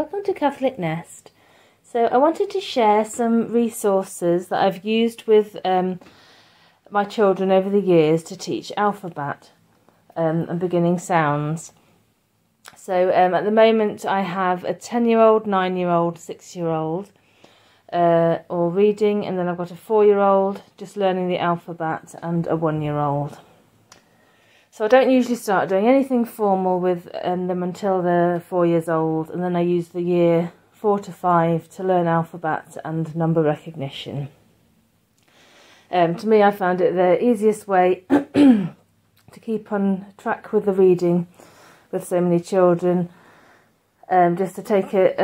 welcome to Catholic Nest. So I wanted to share some resources that I've used with my children over the years to teach alphabet and beginning sounds. So at the moment I have a 10-year-old, 9-year-old, 6-year-old all reading, and then I've got a 4-year-old just learning the alphabet and a 1-year-old. So I don't usually start doing anything formal with them until they're 4 years old, and then I use the year 4 to 5 to learn alphabet and number recognition. To me, I found it the easiest way to keep on track with the reading with so many children, just to take it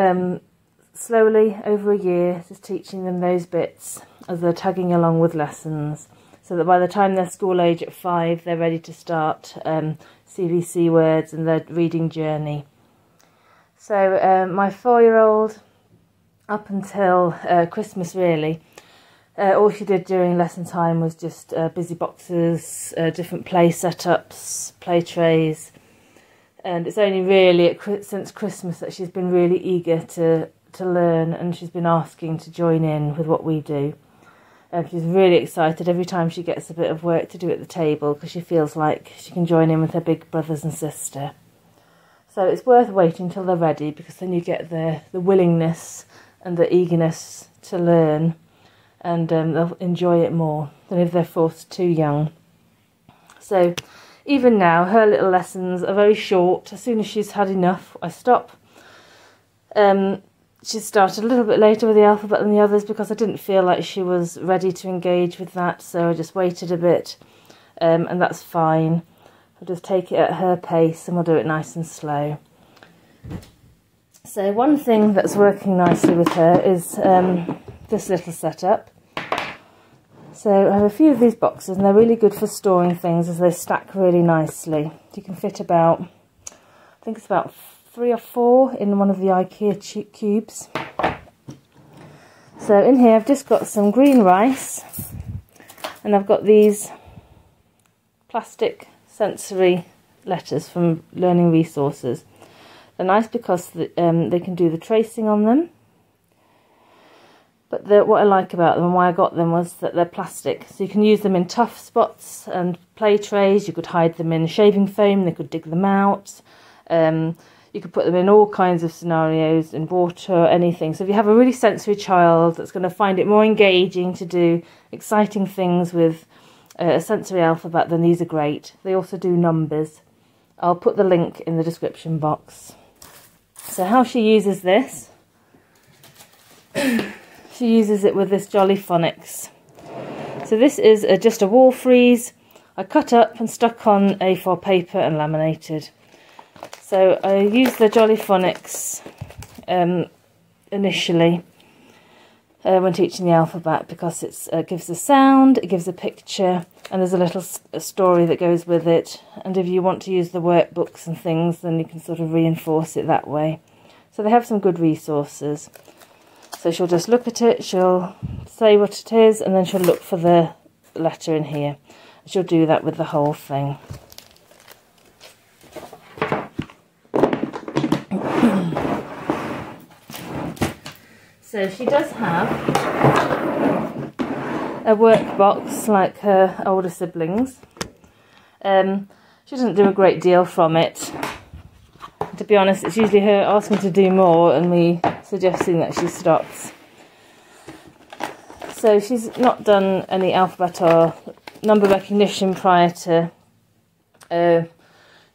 slowly over a year, just teaching them those bits as they're tagging along with lessons, so that by the time they're school age at 5, they're ready to start CVC words and their reading journey. So my 4-year-old, up until Christmas really, all she did during lesson time was just busy boxes, different play setups, play trays, and it's only really since Christmas that she's been really eager to learn, and she's been asking to join in with what we do. She's really excited every time she gets a bit of work to do at the table, because she feels like she can join in with her big brothers and sister. So it's worth waiting till they're ready, because then you get the willingness and the eagerness to learn, and they'll enjoy it more than if they're forced too young. So even now, her little lessons are very short. As soon as she's had enough, I stop. She started a little bit later with the alphabet than the others because I didn't feel like she was ready to engage with that, so I just waited a bit, and that's fine. I'll just take it at her pace and we'll do it nice and slow. So one thing that's working nicely with her is this little setup. So I have a few of these boxes, and they're really good for storing things as they stack really nicely. You can fit about, I think it's about 3 or 4 in one of the IKEA cubes. So in here I've just got some green rice, and I've got these plastic sensory letters from Learning Resources. They're nice because they can do the tracing on them. But what I like about them and why I got them was that they're plastic. So you can use them in tough spots and play trays. You could hide them in shaving foam. They could dig them out. You could put them in all kinds of scenarios, in water, anything. So if you have a really sensory child that's going to find it more engaging to do exciting things with a sensory alphabet, then these are great. They also do numbers. I'll put the link in the description box. So how she uses this, she uses it with this Jolly Phonics. So this is just a wall freeze. I cut up and stuck on A4 paper and laminated. So I use the Jolly Phonics initially when teaching the alphabet, because it gives a sound, it gives a picture, and there's a little story that goes with it. And if you want to use the workbooks and things, then you can sort of reinforce it that way. So they have some good resources. So she'll just look at it, she'll say what it is, and then she'll look for the letter in here. She'll do that with the whole thing. So she does have a workbox like her older siblings. She doesn't do a great deal from it. To be honest, it's usually her asking to do more and me suggesting that she stops. So she's not done any alphabet or number recognition prior to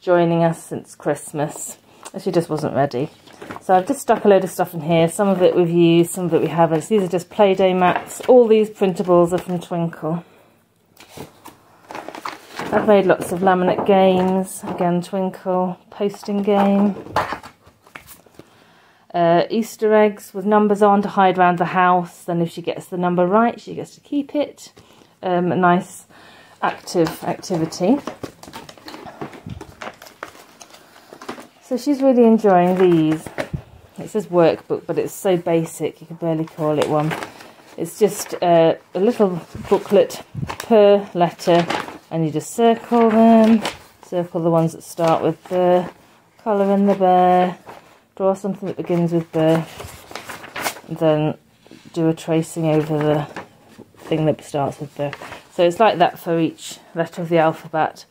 joining us since Christmas. She just wasn't ready. So I've just stuck a load of stuff in here. Some of it we've used, some of it we haven't. So these are just Play-Doh mats. All these printables are from Twinkl. I've made lots of laminate games. Again, Twinkl. Posting game. Easter eggs with numbers on to hide around the house. Then if she gets the number right, she gets to keep it. A nice active activity. So she's really enjoying these. It says workbook, but it's so basic you can barely call it one. It's just a little booklet per letter, and you just circle them. Circle the ones that start with the, colour in the bear, draw something that begins with B, and then do a tracing over the thing that starts with B. So it's like that for each letter of the alphabet.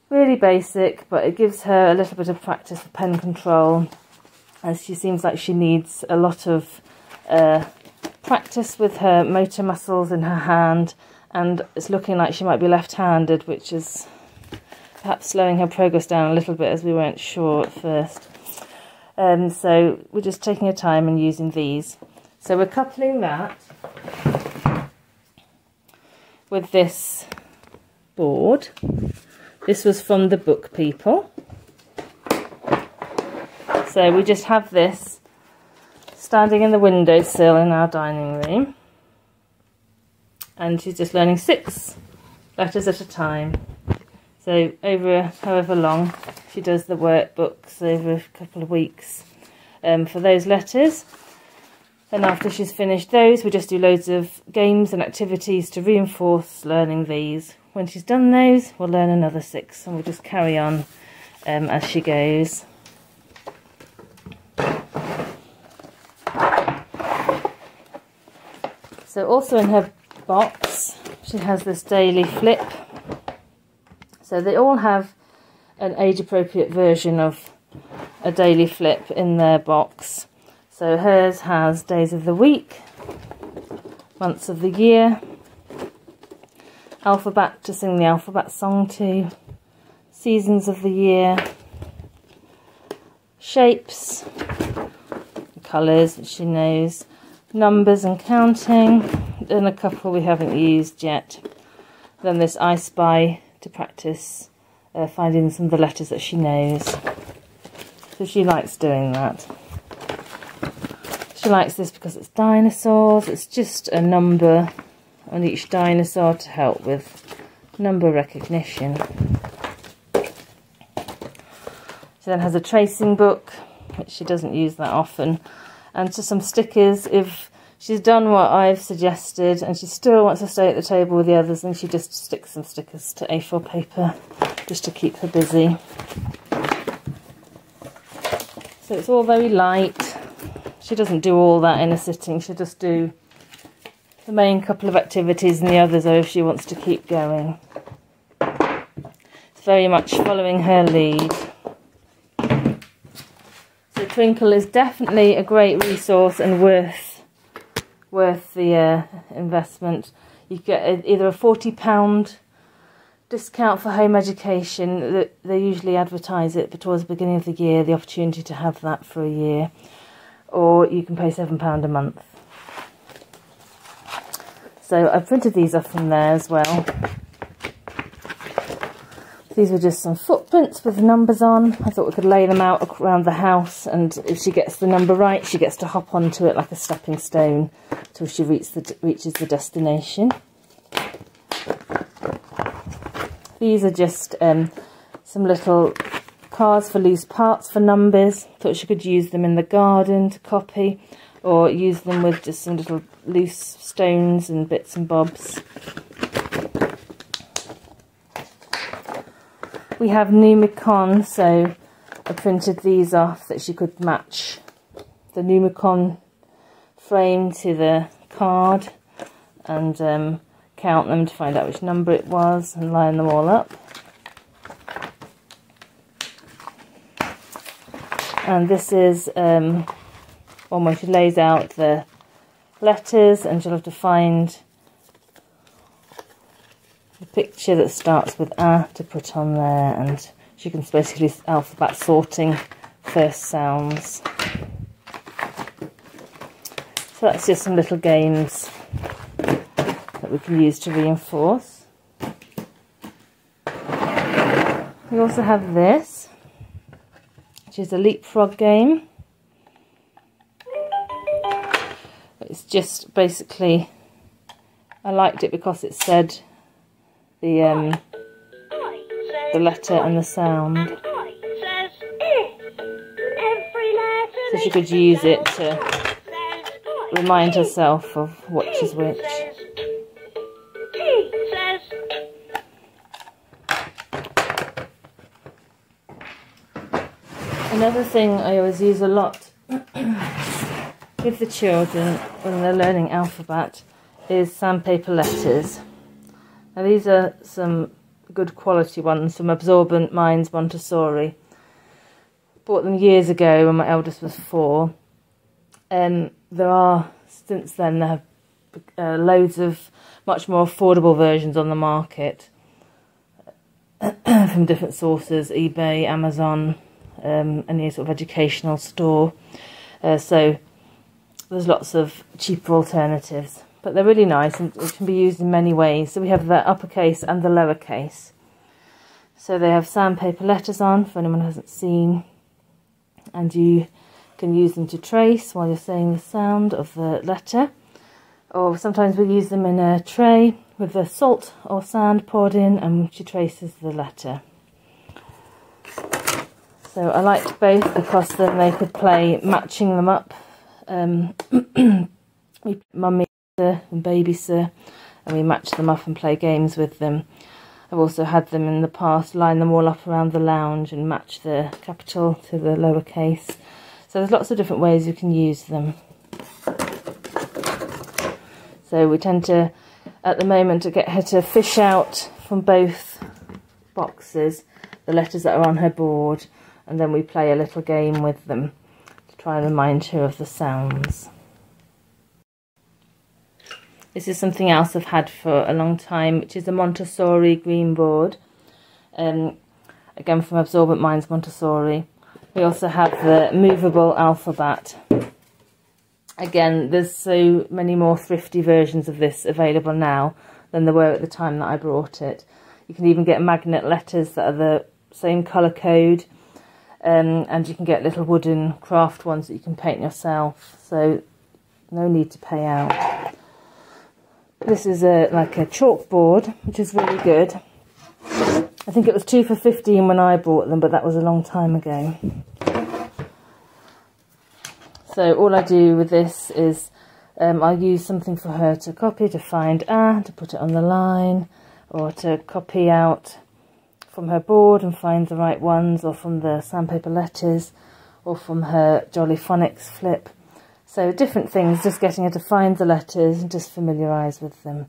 Really basic, but it gives her a little bit of practice for pen control, as she seems like she needs a lot of practice with her motor muscles in her hand, and it's looking like she might be left-handed, which is perhaps slowing her progress down a little bit, as we weren't sure at first. So we're just taking her time and using these. So we're coupling that with this board. This was from TheBookPeople. So we just have this standing in the windowsill in our dining room, and she's just learning 6 letters at a time. So over however long she does the workbooks, over a couple of weeks for those letters. And after she's finished those, we just do loads of games and activities to reinforce learning these. When she's done those, we'll learn another 6, and we'll just carry on as she goes. So also in her box, she has this daily flip. So they all have an age-appropriate version of a daily flip in their box. So hers has days of the week, months of the year, alphabet to sing the alphabet song to, seasons of the year, shapes, colours that she knows, numbers and counting, and a couple we haven't used yet. Then this I Spy to practice finding some of the letters that she knows. So she likes doing that. She likes this because it's dinosaurs. It's just a number on each dinosaur to help with number recognition. She then has a tracing book, which she doesn't use that often, and just some stickers. If she's done what I've suggested and she still wants to stay at the table with the others, then she just sticks some stickers to A4 paper just to keep her busy. So it's all very light. She doesn't do all that in a sitting. She'll just do the main couple of activities, and the others are if she wants to keep going. It's very much following her lead. So Twinkl is definitely a great resource and worth the investment. You get either a £40 discount for home education. They usually advertise it towards the beginning of the year, the opportunity to have that for a year, or you can pay £7 a month. So I printed these off from there as well. These were just some footprints with numbers on. I thought we could lay them out around the house, and if she gets the number right, she gets to hop onto it like a stepping stone till she reaches the destination. These are just some little cards for loose parts for numbers. Thought she could use them in the garden to copy, or use them with just some little loose stones and bits and bobs. We have Numicon, so I printed these off that she could match the Numicon frame to the card and count them to find out which number it was and line them all up. And this is one where she lays out the letters, and she'll have to find the picture that starts with A to put on there, and she can basically alphabet sorting first sounds. So that's just some little games that we can use to reinforce. We also have this, which is a LeapFrog game. It's just basically, I liked it because it said the letter and the sound. So she could use it to remind herself of which is which. Another thing I always use a lot with the children when they're learning alphabet is sandpaper letters. Now these are some good quality ones from Abdorbant Minds Montessori. Bought them years ago when my eldest was 4. And since then there have loads of much more affordable versions on the market from different sources, eBay, Amazon, any sort of educational store. So there's lots of cheaper alternatives, but they're really nice and it can be used in many ways. So we have the uppercase and the lowercase. So they have sandpaper letters on, for anyone who hasn't seen, and you can use them to trace while you're saying the sound of the letter. Or sometimes we use them in a tray with the salt or sand poured in, and she traces the letter. So I liked both because then they could play matching them up. We put Mummy Sir and Baby Sir, and we match them up and play games with them. I've also had them in the past line them all up around the lounge and match the capital to the lowercase. So there's lots of different ways you can use them. So we tend to, at the moment, to get her to fish out from both boxes the letters that are on her board, and then we play a little game with them to try and remind her of the sounds. This is something else I've had for a long time, which is a Montessori green board. Again from Abdorbant Minds Montessori. We also have the Moveable Alphabet. Again, there's so many more thrifty versions of this available now than there were at the time that I brought it. You can even get magnet letters that are the same colour code, and you can get little wooden craft ones that you can paint yourself, so no need to pay out. This is like a chalkboard, which is really good. I think it was 2 for $15 when I bought them, but that was a long time ago. So all I do with this is I'll use something for her to copy, to find to put it on the line, or to copy out from her board and find the right ones, or from the sandpaper letters, or from her Jolly Phonics flip. So different things, just getting her to find the letters and just familiarise with them.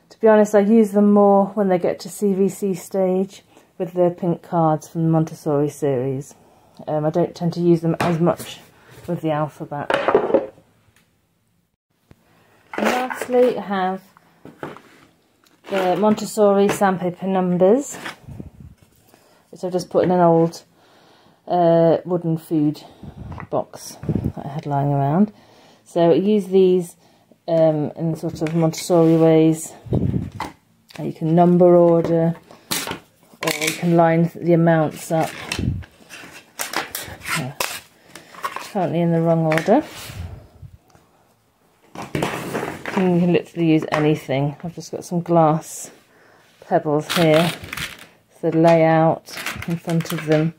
To be honest, I use them more when they get to CVC stage with the pink cards from the Montessori series. I don't tend to use them as much with the alphabet. And lastly, I have the Montessori sandpaper numbers, which I've just put in an old wooden food box that I had lying around. So I use these in sort of Montessori ways. You can number order, or you can line the amounts up. Currently in the wrong order. And you can literally use anything. I've just got some glass pebbles here, so lay out in front of them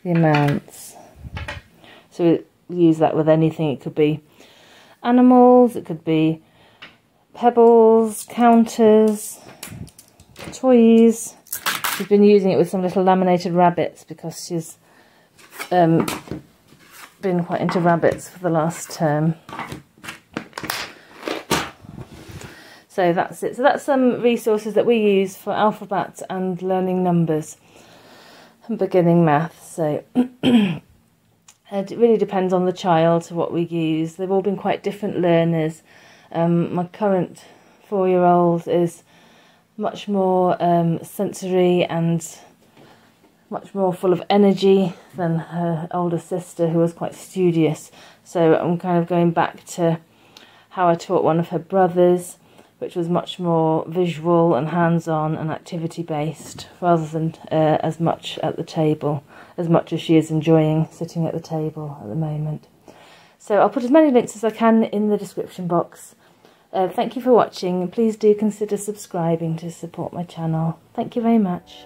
the amounts. So we use that with anything. It could be animals, it could be pebbles, counters, toys. She's been using it with some little laminated rabbits because she's been quite into rabbits for the last term. So that's it. So that's some resources that we use for alphabet and learning numbers and beginning maths. So it really depends on the child what we use. They've all been quite different learners. My current 4-year-old is much more sensory and much more full of energy than her older sister, who was quite studious. So I'm kind of going back to how I taught one of her brothers, which was much more visual and hands-on and activity-based, rather than as much at the table, as much as she is enjoying sitting at the table at the moment. So I'll put as many links as I can in the description box. Thank you for watching, and please do consider subscribing to support my channel. Thank you very much.